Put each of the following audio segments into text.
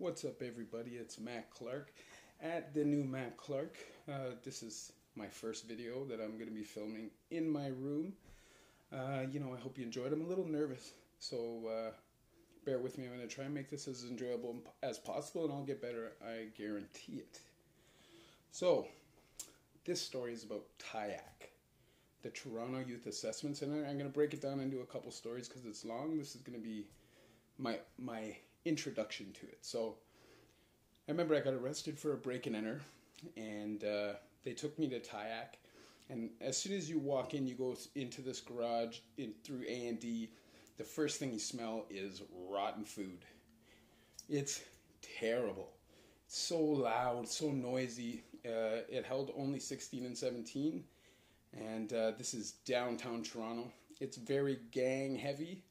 What's up, everybody? It's Matt Clark at the new Matt Clark. This is my first video that I'm going to be filming in my room. I hope you enjoyed. I'm a little nervous, so bear with me. I'm going to try and make this as enjoyable as possible, and I'll get better. I guarantee it. So, this story is about T.Y.A.C, the Toronto Youth Assessment Center. I'm going to break it down into a couple stories because it's long. This is going to be my introduction to it. So I remember I got arrested for a break and enter, and they took me to T.Y.A.C. And as soon as you walk in, you go into this garage through A&D. The first thing you smell is rotten food. It's terrible. It's so loud, so noisy. It held only 16 and 17, and this is downtown Toronto. It's very gang heavy,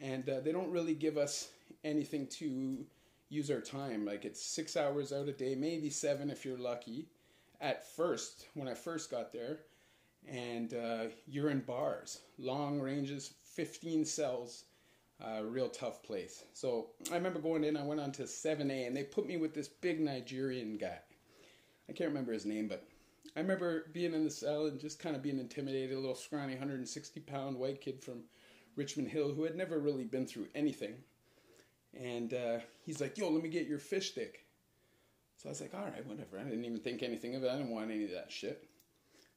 and they don't really give us anything to use our time. Like, it's 6 hours out a day, maybe 7 if you're lucky at first, when I first got there. And you're in bars, long ranges, 15 cells, real tough place. So I remember going in, I went on to 7A, and they put me with this big Nigerian guy. I can't remember his name, but I remember being in the cell and just kind of being intimidated. A little scrawny 160-pound white kid from Richmond Hill who had never really been through anything. And he's like, yo, let me get your fish stick. So I was like, all right, whatever. I didn't even think anything of it. I didn't want any of that shit.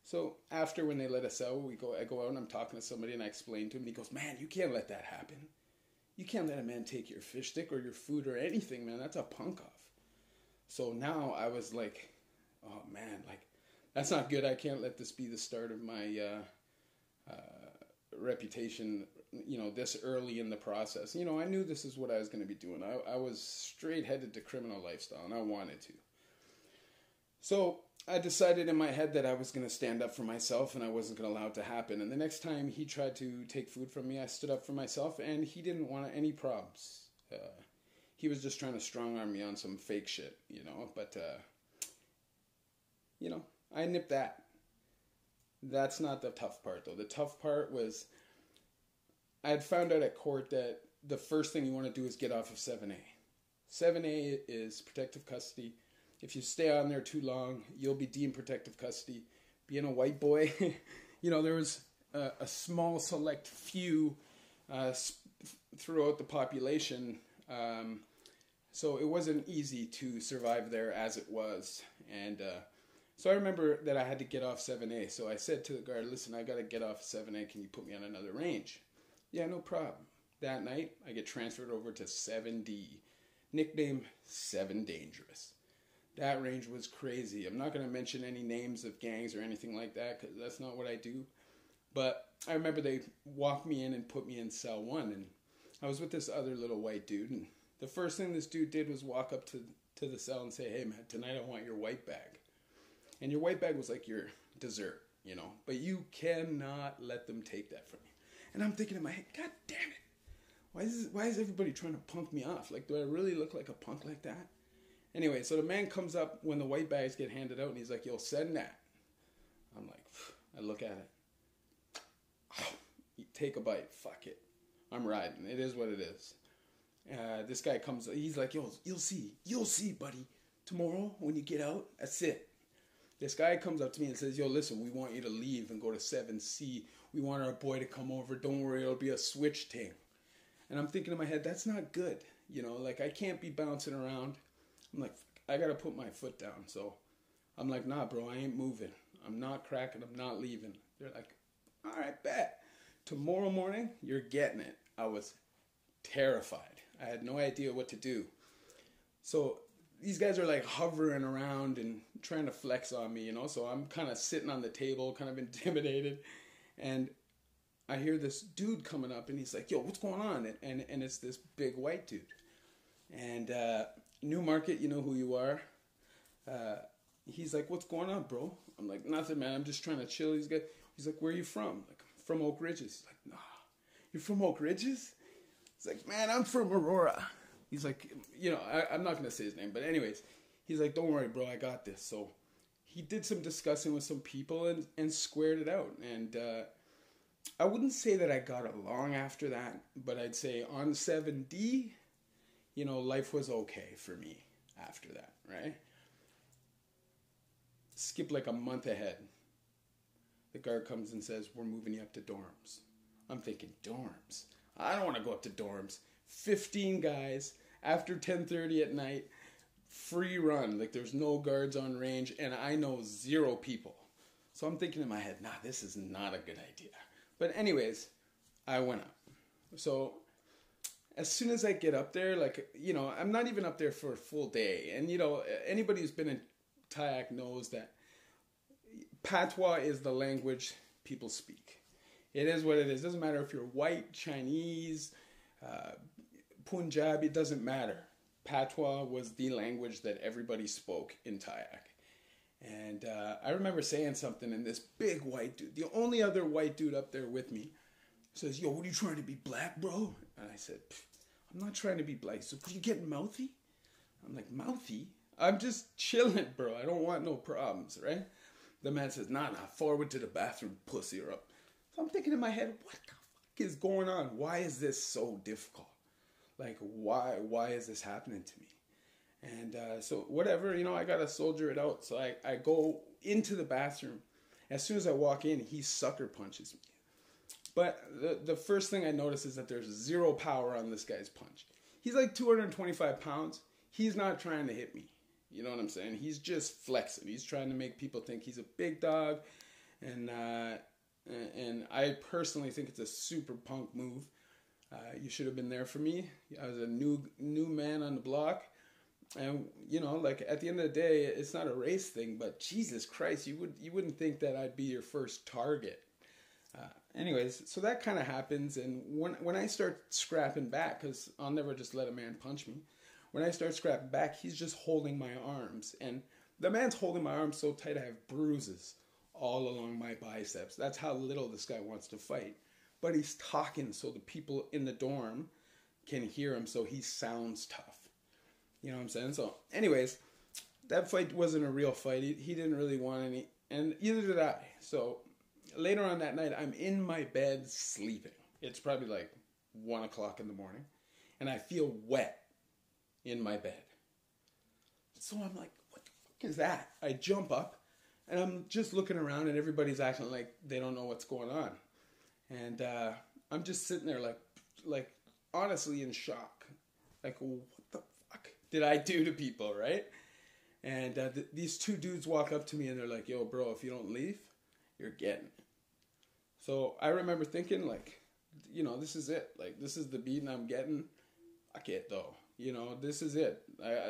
So after, when they let us out, I go out and I'm talking to somebody, and I explain to him, and he goes, man, you can't let that happen. You can't let a man take your fish stick or your food or anything, man. That's a punk off. So now I was like, oh man, like, that's not good. I can't let this be the start of my reputation, this early in the process. I knew this is what I was going to be doing. I was straight headed to criminal lifestyle, and I wanted to. So I decided in my head that I was going to stand up for myself, and I wasn't going to allow it to happen. And the next time he tried to take food from me, I stood up for myself, and he didn't want any problems. He was just trying to strong-arm me on some fake shit, But, I nipped that. That's not the tough part, though. The tough part was I had found out at court that the first thing you want to do is get off of 7A. 7A is protective custody. If you stay on there too long, you'll be deemed protective custody. Being a white boy, there was a small select few throughout the population. So it wasn't easy to survive there as it was. And so I remember that I had to get off 7A. So I said to the guard, listen, I got to get off 7A. Can you put me on another range? Yeah, no problem. That night, I get transferred over to 7D. Nickname 7 Dangerous. That range was crazy. I'm not going to mention any names of gangs or anything like that, because that's not what I do. But I remember they walked me in and put me in cell 1. And I was with this other little white dude. And the first thing this dude did was walk up to the cell and say, hey, man, tonight I want your white bag. And your white bag was like your dessert, But you cannot let them take that from you. And I'm thinking in my head, God damn it. Why is everybody trying to punk me off? Like, do I really look like a punk like that? Anyway, so the man comes up when the white bags get handed out, and he's like, yo, send that. I'm like, I look at it. Oh, take a bite. Fuck it. I'm riding. It is what it is. This guy comes, he's like, yo, you'll see, buddy. Tomorrow, when you get out, that's it. This guy comes up to me and says, yo, listen, we want you to leave and go to 7C. We want our boy to come over. Don't worry, it'll be a switch thing. And I'm thinking in my head, that's not good. Like, I can't be bouncing around. I'm like, I got to put my foot down. So I'm like, nah, bro, I ain't moving. I'm not cracking. I'm not leaving. They're like, all right, bet. Tomorrow morning, you're getting it. I was terrified. I had no idea what to do. So these guys are like hovering around and trying to flex on me, So I'm kind of sitting on the table, kind of intimidated. And I hear this dude coming up, and he's like, yo, what's going on? And it's this big white dude. And Newmarket, you know who you are. He's like, what's going on, bro? I'm like, nothing, man. I'm just trying to chill. He's like, where are you from? Like, I'm from Oak Ridges. He's like, nah, you're from Oak Ridges? He's like, man, I'm from Aurora. He's like, I'm not going to say his name, but anyways, he's like, don't worry, bro, I got this. So he did some discussing with some people and squared it out. And I wouldn't say that I got along after that, but I'd say on 7D, life was okay for me after that, right? Skip like a month ahead. The guard comes and says, we're moving you up to dorms. I'm thinking, dorms? I don't want to go up to dorms. 15 guys after 10:30 at night, free run. Like there's no guards on range, and I know 0 people. So I'm thinking in my head, nah, this is not a good idea. But anyways, I went up. So as soon as I get up there, like, I'm not even up there for a full day. And, anybody who's been in T.Y.A.C knows that patois is the language people speak. It is what it is. It doesn't matter if you're white, Chinese, Punjabi, it doesn't matter. Patois was the language that everybody spoke in T.Y.A.C. And I remember saying something, and this big white dude, the only other white dude up there with me, says, yo, what are you trying to be, black, bro? And I said, I'm not trying to be black. So, are you getting mouthy? I'm like, mouthy? I'm just chilling, bro. I don't want no problems, right? The man says, nah, forward to the bathroom, pussy, or up. So I'm thinking in my head, what the fuck is going on? Why is this so difficult? Like, why is this happening to me? And so whatever, I got to soldier it out. So I go into the bathroom. As soon as I walk in, he sucker punches me. But the first thing I notice is that there's 0 power on this guy's punch. He's like 225 pounds. He's not trying to hit me. You know what I'm saying? He's just flexing. He's trying to make people think he's a big dog. And I personally think it's a super punk move. You should have been there for me. I was a new man on the block. And, like at the end of the day, it's not a race thing, but Jesus Christ, you wouldn't think that I'd be your first target. Anyways, so that kind of happens, and when I start scrapping back, because I'll never just let a man punch me, when I start scrapping back, he's just holding my arms, and the man's holding my arms so tight I have bruises all along my biceps. That's how little this guy wants to fight. But he's talking so the people in the dorm can hear him, so he sounds tough. You know what I'm saying? So anyways, that fight wasn't a real fight. He didn't really want any, and either did I. So later on that night, I'm in my bed sleeping. It's probably like 1 o'clock in the morning, and I feel wet in my bed. So I'm like, what the fuck is that? I jump up, and I'm just looking around, and everybody's acting like they don't know what's going on. And I'm just sitting there like honestly in shock. Like, what the fuck did I do to people, right? And these 2 dudes walk up to me, and they're like, yo, bro, if you don't leave, you're getting it. So I remember thinking, like, this is it. Like, this is the beating I'm getting. Fuck it, though. This is it.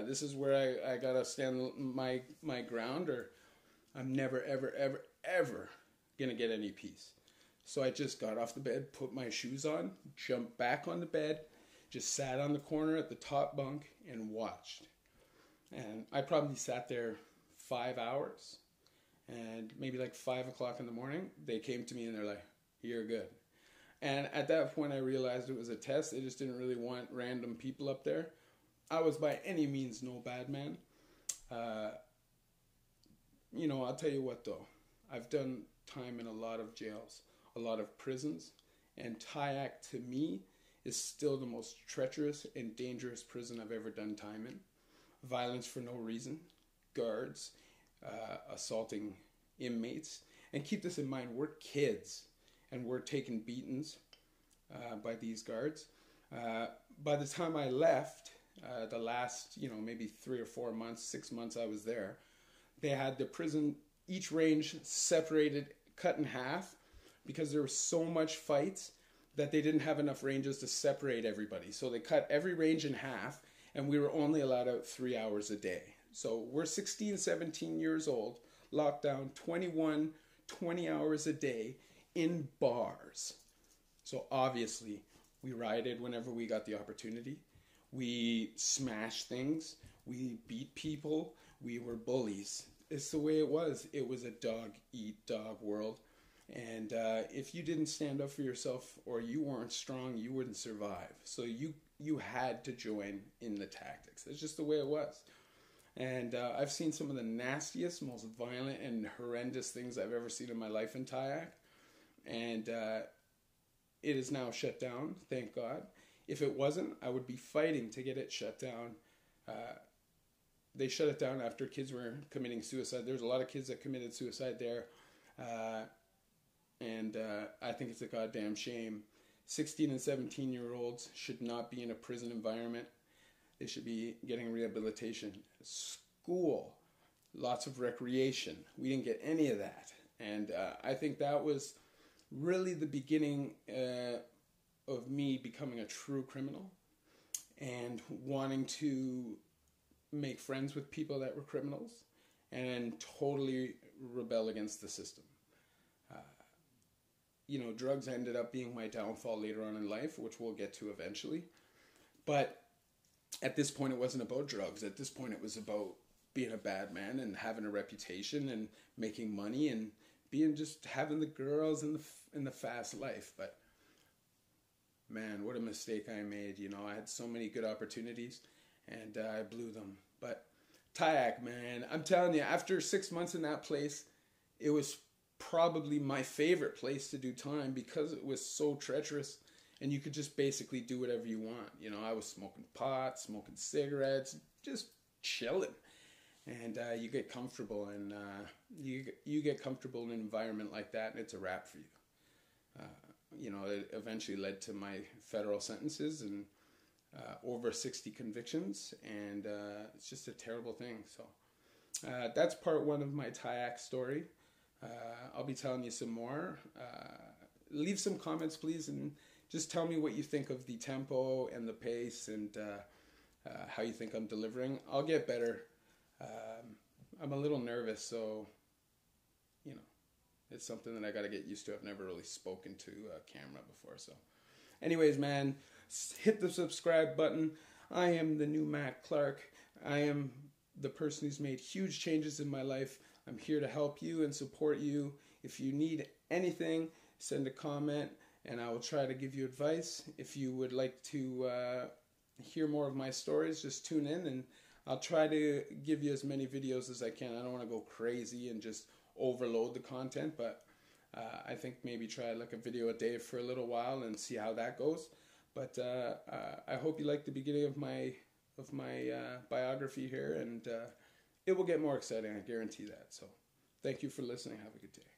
This is where I gotta stand my ground, or I'm never, ever, ever, ever gonna get any peace. So I just got off the bed, put my shoes on, jumped back on the bed, just sat on the corner at the top bunk and watched. And I probably sat there 5 hours. And maybe like 5 o'clock in the morning, they came to me and they're like, you're good. And at that point, I realized it was a test. They just didn't really want random people up there. I was by any means no bad man. I'll tell you what, though. I've done time in a lot of jails, a lot of prisons. And T.Y.A.C, to me, is still the most treacherous and dangerous prison I've ever done time in. Violence for no reason. Guards. Assaulting inmates. And keep this in mind, we're kids and we're taking beatings by these guards. By the time I left, the last, maybe 3 or 4 months, 6 months I was there, they had the prison, each range separated, cut in half, because there was so much fights that they didn't have enough ranges to separate everybody. So they cut every range in half, and we were only allowed out 3 hours a day. So we're 16, 17 years old, locked down 21, 20 hours a day in bars. So obviously, we rioted whenever we got the opportunity. We smashed things. We beat people. We were bullies. It's the way it was. It was a dog-eat-dog world. And if you didn't stand up for yourself or you weren't strong, you wouldn't survive. So you had to join in the tactics. It's just the way it was. And I've seen some of the nastiest, most violent, and horrendous things I've ever seen in my life in T.Y.A.C. And it is now shut down, thank God. If it wasn't, I would be fighting to get it shut down. They shut it down after kids were committing suicide. There's a lot of kids that committed suicide there. And I think it's a goddamn shame. 16 and 17-year-olds should not be in a prison environment. They should be getting rehabilitation. School, lots of recreation. We didn't get any of that. And I think that was really the beginning of me becoming a true criminal and wanting to make friends with people that were criminals and totally rebel against the system. You know, drugs ended up being my downfall later on in life, which we'll get to eventually. But at this point, it wasn't about drugs. At this point, it was about being a bad man and having a reputation and making money and just having the girls in the fast life. But man, what a mistake I made. You know, I had so many good opportunities and I blew them. But T.Y.A.C, man, I'm telling you, after 6 months in that place, it was probably my favorite place to do time because it was so treacherous and you could just basically do whatever you want. You know, I was smoking pot, smoking cigarettes, just chilling. And you get comfortable, and you get comfortable in an environment like that, and it's a wrap for you. You know, it eventually led to my federal sentences and over 60 convictions, and it's just a terrible thing. So that's part one of my T.Y.A.C story. I'll be telling you some more. Leave some comments, please, and just tell me what you think of the tempo and the pace and how you think I'm delivering. I'll get better. I'm a little nervous, so, you know, it's something that I got to get used to. I've never really spoken to a camera before, so. Anyways, man, hit the subscribe button. I am the new Matt Clark. I am the person who's made huge changes in my life. I'm here to help you and support you. If you need anything, send a comment, and I will try to give you advice. If you would like to hear more of my stories, just tune in, and I'll try to give you as many videos as I can. I don't want to go crazy and just overload the content, but I think maybe try like a video a day for a little while and see how that goes. But I hope you like the beginning of my biography here, and it will get more exciting, I guarantee that. So thank you for listening. Have a good day.